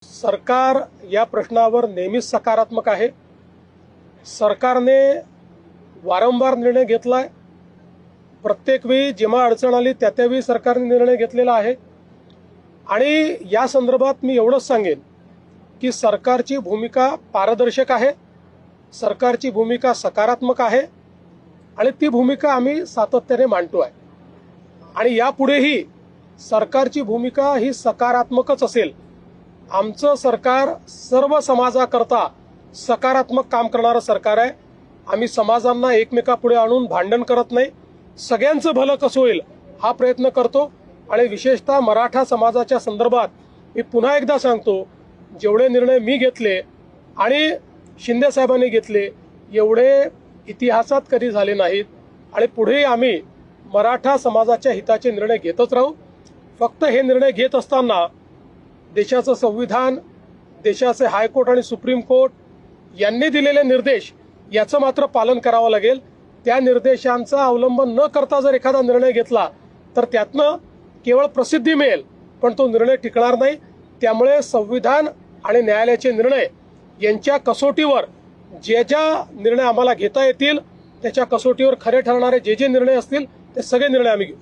सरकार या प्रश्नावर नेहमीच सकारात्मक आहे। सरकारने वारंवार निर्णय घेतलाय। प्रत्येक वेळी जेव्हा अडचण आली त्यावेळी सरकारने निर्णय घेतलेला आहे। आणि या संदर्भात मी एवढंच सांगेन की सरकारची भूमिका पारदर्शक आहे, सरकारची भूमिका सकारात्मक आहे आणि ती भूमिका आम्ही सातत्याने मांडतो आहे। आणि यापुढेही सरकारची भूमिका ही सकारात्मकच असेल। आमचं सरकार सर्व समाजाकरता सकारात्मक काम करणारं सरकार आहे। आम्ही समाजांना एकमेकापुढे आणून भांडण करत नाही, सगळ्यांचं भलं कसं होईल हा प्रयत्न करतो। आणि विशेषतः मराठा समाजाच्या संदर्भात मी पुन्हा एकदा सांगतो, जेवढे निर्णय मी घेतले आणि शिंदे साहेबांनी घेतले एवढे इतिहासात कधी झाले नाहीत आणि पुढेही आम्ही मराठा समाजाच्या हिताचे निर्णय घेतच राहू। फक्त हे निर्णय घेत असताना देशाचं संविधान, देशाचे हायकोर्ट आणि सुप्रीम कोर्ट यांनी दिलेले निर्देश याचं मात्र पालन करावं लागेल। त्या निर्देशांचा अवलंब न करता जर एखादा निर्णय घेतला तर त्यातनं केवळ प्रसिद्धी मिळेल, पण तो निर्णय टिकणार नाही। त्यामुळे संविधान आणि न्यायालयाचे निर्णय यांच्या कसोटीवर जे निर्णय आम्हाला घेता येतील त्याच्या कसोटीवर खरे ठरणारे जे निर्णय असतील ते सगळे निर्णय आम्ही घेऊ।